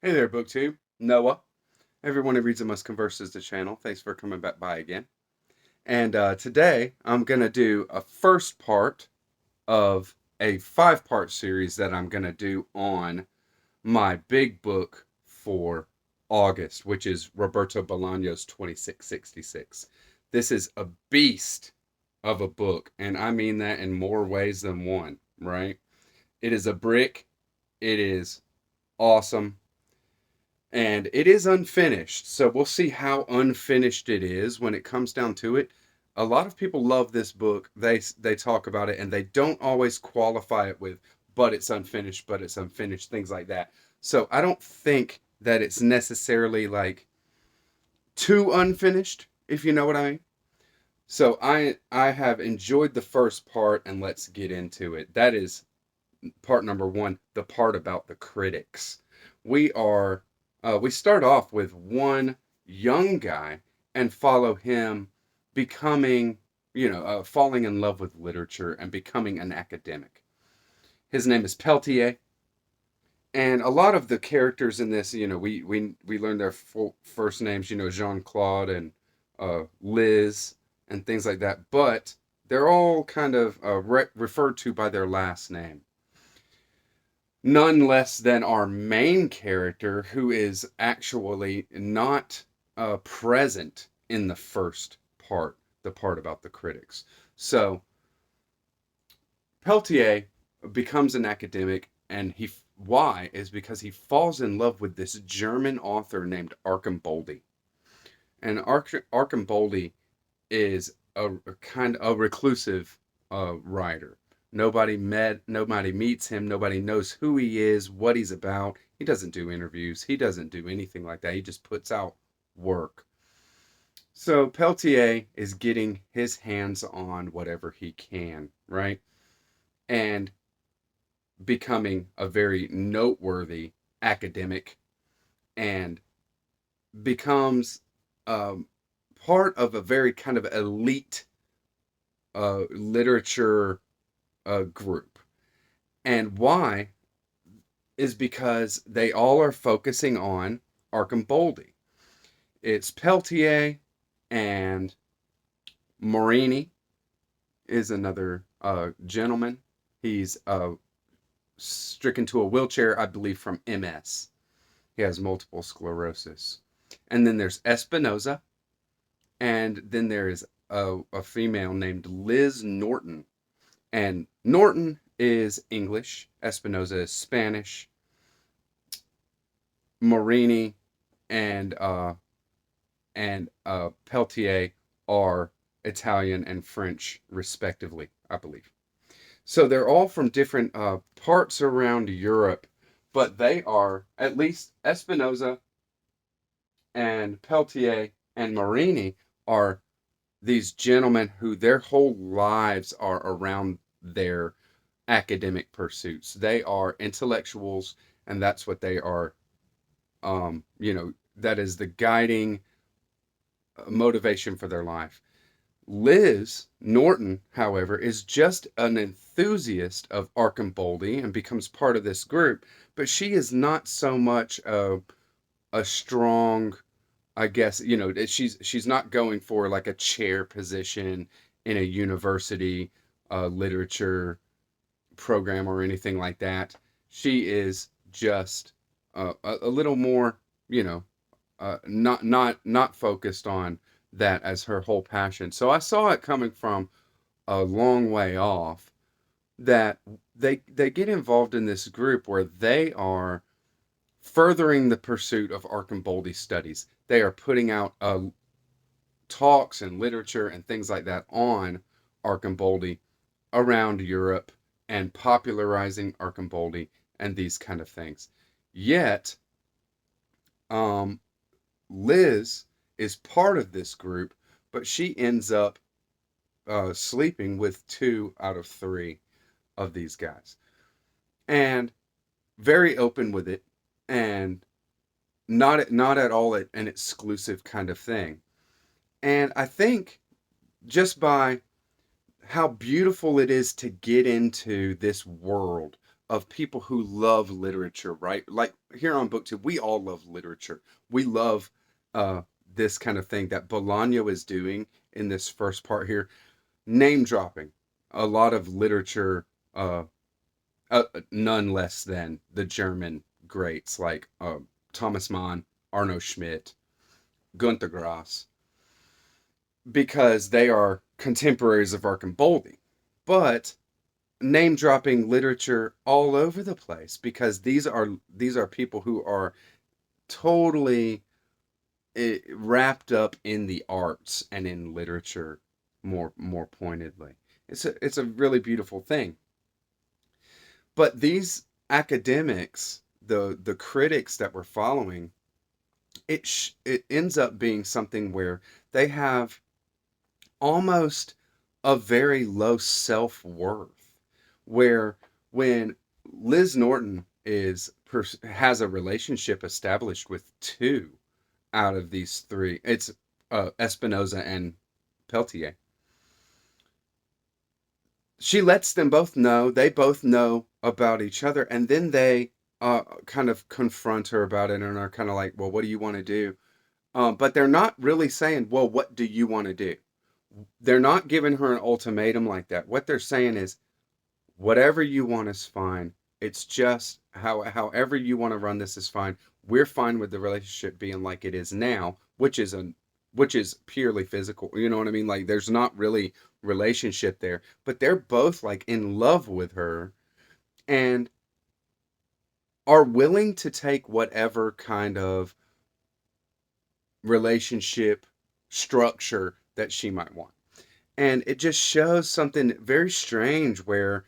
Hey there, BookTube. Noah. Everyone who reads and must converse is the channel. Thanks for coming back by again. And today I'm going to do a first part of a five-part series that I'm going to do on my big book for August, which is Roberto Bolano's 2666. This is a beast of a book, and I mean that in more ways than one, right? It is a brick. It is awesome. And it is unfinished, so we'll see how unfinished it is when it comes down to it. A lot of people love this book. They talk about it and they don't always qualify it with but it's unfinished, things like that. So I don't think that it's necessarily like too unfinished, if you know what I mean. So I have enjoyed the first part, and let's get into it. That is part number one, the part about the critics. We start off with one young guy and follow him becoming, falling in love with literature and becoming an academic. His name is Peltier, and a lot of the characters in this, we learn their full first names, Jean Claude and Liz and things like that, but they're all kind of referred to by their last name. None less than our main character, who is actually not present in the first part, the part about the critics. So Peltier becomes an academic, and why is because he falls in love with this German author named Archimboldi. And Archimboldi is a kind of a reclusive writer. Nobody meets him. Nobody knows who he is, what he's about. He doesn't do interviews. He doesn't do anything like that. He just puts out work. So Peltier is getting his hands on whatever he can, right? And becoming a very noteworthy academic, and becomes um, part of a very kind of elite literature group. And why is because they all are focusing on Archimboldi. It's Peltier and Morini is another gentleman. He's stricken to a wheelchair, I believe, from MS. He has multiple sclerosis. And then there's Espinoza, and then there is a female named Liz Norton. And Norton is English, Espinoza is Spanish, Morini and Peltier are Italian and French, respectively, I believe. So they're all from different parts around Europe, but they are, at least Espinoza and Peltier and Morini, are these gentlemen who their whole lives are around their academic pursuits. They are intellectuals, and that's what they are. That is the guiding motivation for their life. Liz Norton, however, is just an enthusiast of Archimboldi and becomes part of this group, but she is not so much a strong, I guess, she's not going for like a chair position in a university literature program or anything like that. She is just a little more, not focused on that as her whole passion. So I saw it coming from a long way off that they get involved in this group where they are furthering the pursuit of Archimboldi studies. They are putting out talks and literature and things like that on Archimboldi around Europe and popularizing Archimboldi and these kind of things. Yet, um, Liz is part of this group, but she ends up sleeping with two out of three of these guys, and very open with it, and not at all an exclusive kind of thing. And I think just by how beautiful it is to get into this world of people who love literature, right? Like here on BookTube, we all love literature. We love uh, this kind of thing that Bolano is doing in this first part here, name dropping a lot of literature, uh, none less than the German greats like Thomas Mann, Arno Schmidt, Günter Grass, because they are contemporaries of Archimboldi. But name dropping literature all over the place because these are people who are totally wrapped up in the arts and in literature more pointedly. It's a really beautiful thing. But these academics, the critics that we're following, it ends up being something where they have almost a very low self-worth, where when Liz Norton has a relationship established with two out of these three, it's Espinoza and Peltier. She lets them both know, they both know about each other, and then they kind of confront her about it and are kind of like, well, what do you want to do? But they're not really saying, well, what do you want to do? They're not giving her an ultimatum like that. What they're saying is, whatever you want is fine. It's just however you want to run this is fine. We're fine with the relationship being like it is now, which is purely physical. You know what I mean? Like there's not really relationship there, but they're both like in love with her and are willing to take whatever kind of relationship structure that she might want. And it just shows something very strange where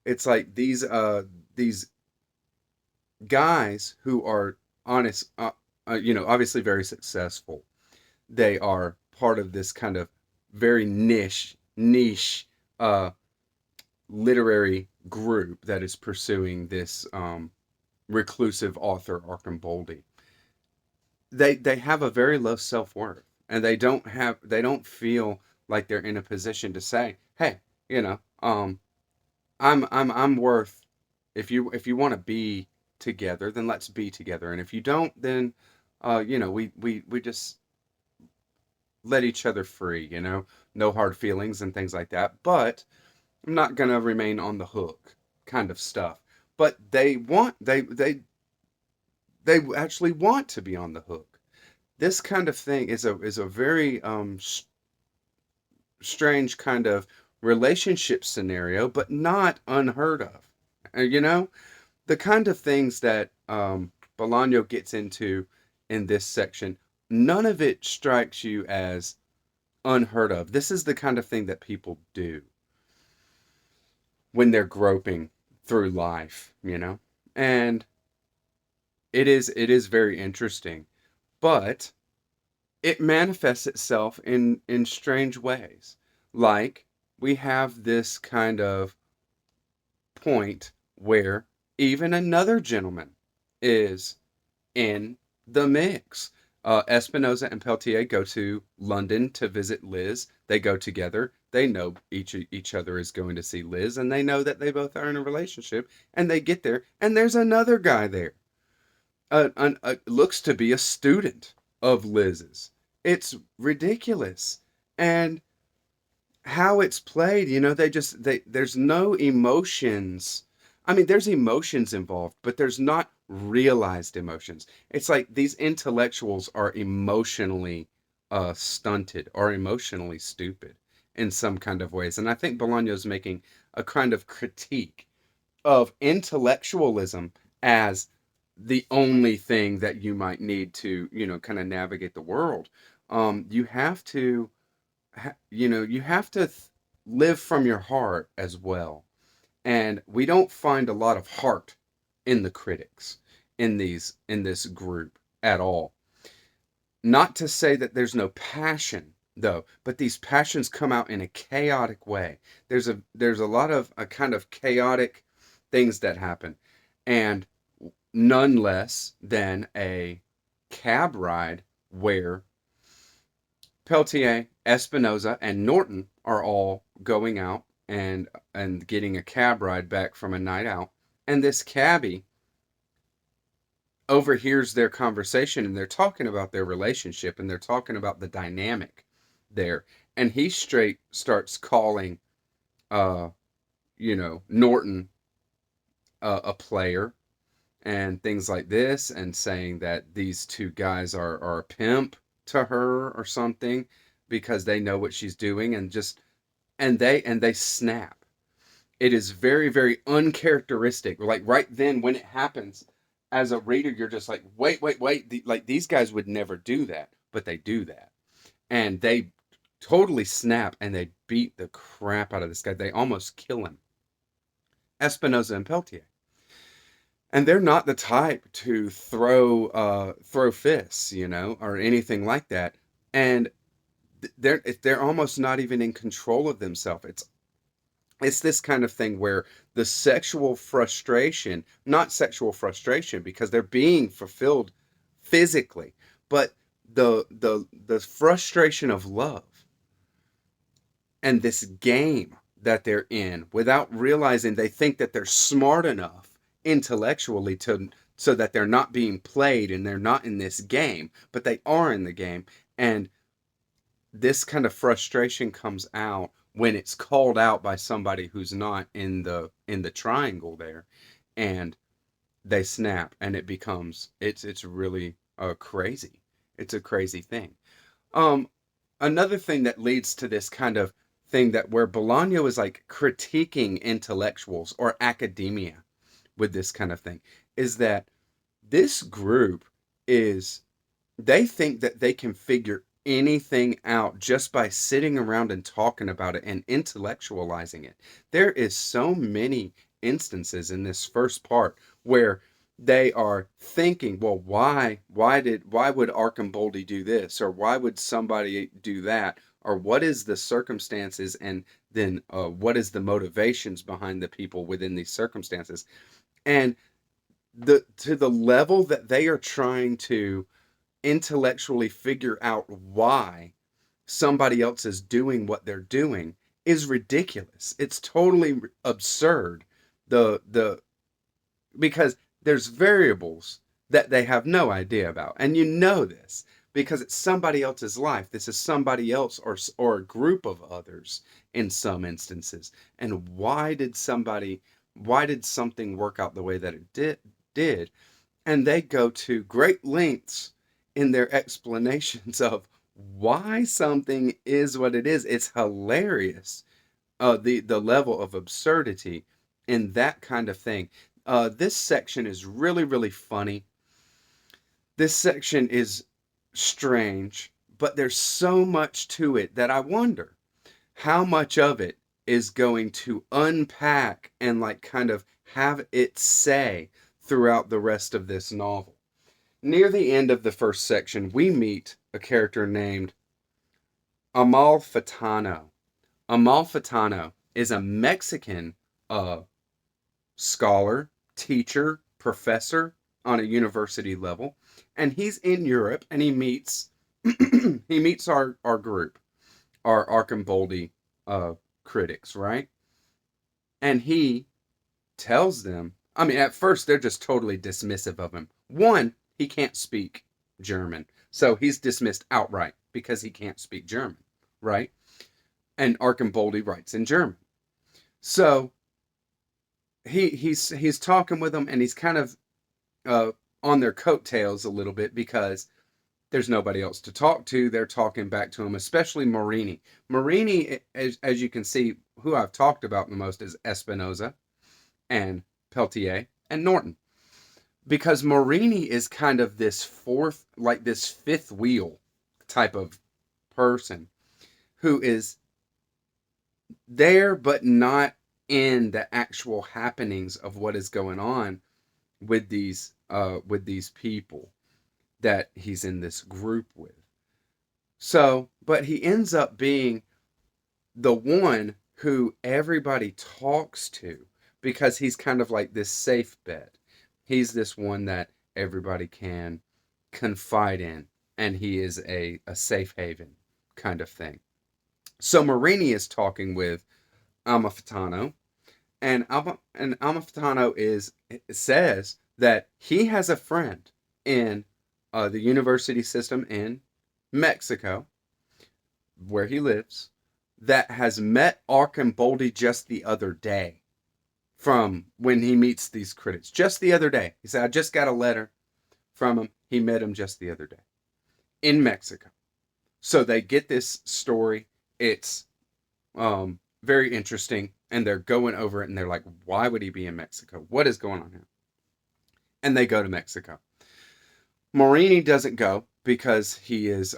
it's like these guys who are honest, obviously very successful. They are part of this kind of very niche uh, literary group that is pursuing this reclusive author Archimboldi. They have a very low self-worth, and they don't feel like they're in a position to say, hey, you know, I'm worth, if you want to be together, then let's be together, and if you don't, then we just let each other free, no hard feelings and things like that. But I'm not gonna remain on the hook, kind of stuff. But they actually want to be on the hook. This kind of thing is a very strange kind of relationship scenario, but not unheard of. The kind of things that Bolano gets into in this section, none of it strikes you as unheard of. This is the kind of thing that people do when they're groping through life. And it is very interesting, but it manifests itself in strange ways. Like we have this kind of point where even another gentleman is in the mix. Espinoza and Peltier go to London to visit Liz. They go together. They know each other is going to see Liz, and they know that they both are in a relationship. And they get there, and there's another guy there. Looks to be a student of Liz's. It's ridiculous, and how it's played, there's no emotions. I mean, there's emotions involved, but there's not realized emotions. It's like these intellectuals are emotionally stunted or emotionally stupid in some kind of ways. And I think Bolano's making a kind of critique of intellectualism as the only thing that you might need to, kind of navigate the world. You have to, you have to live from your heart as well. And we don't find a lot of heart in the critics in this group at all. Not to say that there's no passion though, but these passions come out in a chaotic way. There's a lot of a kind of chaotic things that happen, and none less than a cab ride where Peltier, Espinoza, and Norton are all going out and getting a cab ride back from a night out, And this cabbie overhears their conversation, and they're talking about their relationship, and they're talking about the dynamic there. And he straight starts calling, uh, Norton a player and things like this, and saying that these two guys are a pimp to her or something because they know what she's doing, and just and they snap. It is very, very uncharacteristic. Like right then when it happens, as a reader, you're just like, wait, wait, wait. Like these guys would never do that, but they do that, and they totally snap, and they beat the crap out of this guy. They almost kill him, Espinosa and Peltier. And they're not the type to throw fists, or anything like that. And they're almost not even in control of themselves. It's this kind of thing where the sexual frustration, not sexual frustration because they're being fulfilled physically, but the frustration of love and this game that they're in, without realizing, they think that they're smart enough intellectually to so that they're not being played and they're not in this game, but they are in the game. And this kind of frustration comes out when it's called out by somebody who's not in the triangle there, and they snap, and it's really crazy. It's a crazy thing. um Another thing that leads to this kind of thing, that where Bolano is like critiquing intellectuals or academia with this kind of thing, is that this group is, they think that they can figure anything out just by sitting around and talking about it and intellectualizing it. There is so many instances in this first part where they are thinking, well, why would Archimboldi do this, or why would somebody do that, or what is the circumstances, and then what is the motivations behind the people within these circumstances. And to the level that they are trying to intellectually figure out why somebody else is doing what they're doing is ridiculous. It's totally absurd. The Because there's variables that they have no idea about, and this because it's somebody else's life. This is somebody else, or a group of others in some instances. And why did something work out the way that it did? And they go to great lengths in their explanations of why something is what it is. It's hilarious, the level of absurdity in that kind of thing. This section is really, really funny. This section is strange, but there's so much to it that I wonder how much of it is going to unpack and like kind of have its say throughout the rest of this novel. Near the end of the first section, we meet a character named Amalfitano. Amalfitano is a Mexican uh, scholar, teacher, professor on a university level, and he's in Europe, and he meets he meets our group, our Archimboldi critics, right? And he tells them, I mean, at first they're just totally dismissive of him. One, he can't speak German, so he's dismissed outright because he can't speak German, right? And Archimboldi writes in German. So he's talking with them, and he's kind of on their coattails a little bit because there's nobody else to talk to. They're talking back to him, especially Marini. Marini, as you can see, who I've talked about the most is Espinosa and Peltier and Norton. Because Marini is kind of this this fifth wheel type of person who is there but not in the actual happenings of what is going on with these people that he's in this group with. So, but he ends up being the one who everybody talks to because he's kind of like this safe bet. He's this one that everybody can confide in, and he is a safe haven kind of thing. So Marini is talking with Amalfitano, And Amalfitano says that he has a friend in the university system in Mexico, where he lives, that has met Archimboldi just the other day from when he meets these critics. Just the other day. He said, I just got a letter from him. He met him just the other day in Mexico. So they get this story. It's very interesting. And they're going over it and they're like, why would he be in Mexico? What is going on here? And they go to Mexico. Morini doesn't go because he is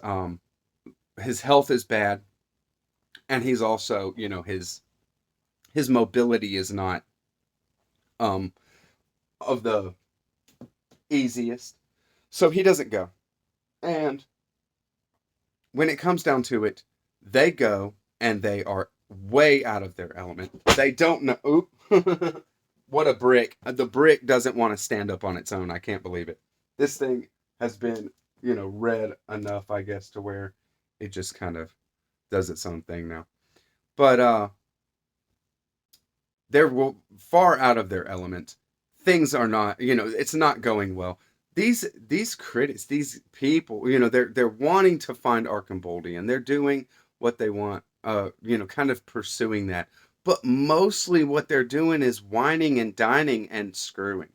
his health is bad, and he's also, his mobility is not of the easiest. So he doesn't go. And when it comes down to it, they go and they are way out of their element. They don't know. Oop. What a brick. The brick doesn't want to stand up on its own. I can't believe it. This thing has been, read enough, I guess, to where it just kind of does its own thing now. But they're far out of their element. Things are not, it's not going well. These critics, these people, they're wanting to find Archimboldi, and they're doing what they want, kind of pursuing that. But mostly what they're doing is whining and dining and screwing.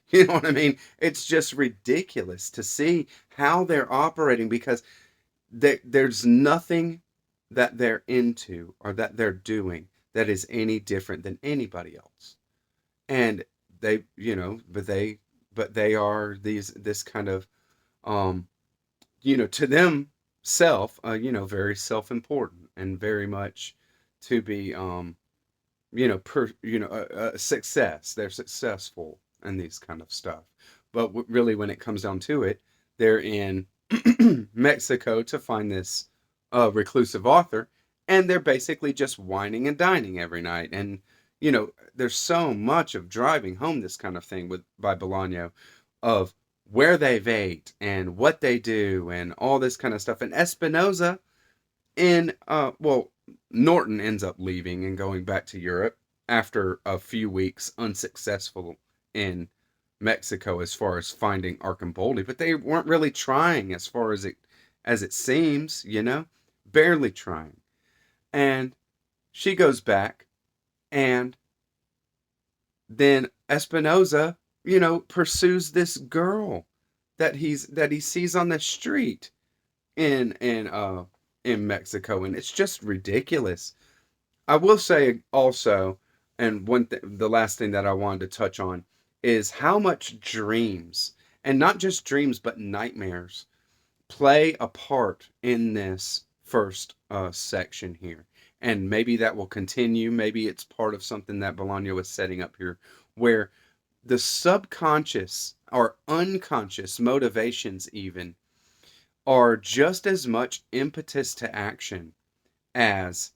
You know what I mean? It's just ridiculous to see how they're operating, because there's nothing that they're into or that they're doing that is any different than anybody else. And they, but they are this kind of, to themselves, very self-important and very much to be, success. They're successful and these kind of stuff. But really, when it comes down to it, they're in Mexico to find this reclusive author, and they're basically just whining and dining every night. And there's so much of driving home this kind of thing by Bolano, of where they've ate and what they do and all this kind of stuff. And Espinosa Norton ends up leaving and going back to Europe after a few weeks unsuccessful in Mexico as far as finding Archimboldi, but they weren't really trying as far as it seems, barely trying. And she goes back, and then Espinosa, pursues this girl that he sees on the street in Mexico, and it's just ridiculous. I will say also, and the last thing that I wanted to touch on is how much dreams, and not just dreams but nightmares, play a part in this first section here. And maybe that will continue. Maybe it's part of something that Bolano is setting up here, where the subconscious or unconscious motivations even are just as much impetus to action as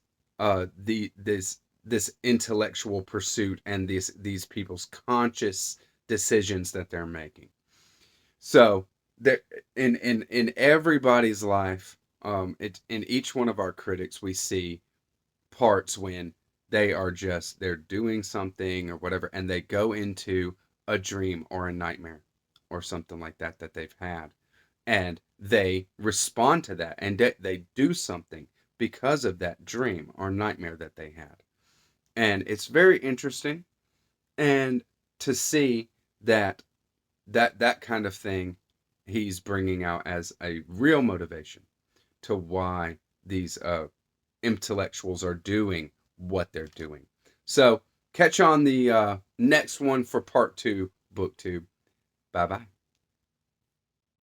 this intellectual pursuit and these people's conscious decisions that they're making. So there, in everybody's life, in each one of our critics, we see parts when they're doing something or whatever, and they go into a dream or a nightmare or something like that they've had, and they respond to that, and they do something because of that dream or nightmare that they had. And it's very interesting, and to see that kind of thing he's bringing out as a real motivation to why these intellectuals are doing what they're doing. So catch on the next one for part 2, BookTube. Bye bye.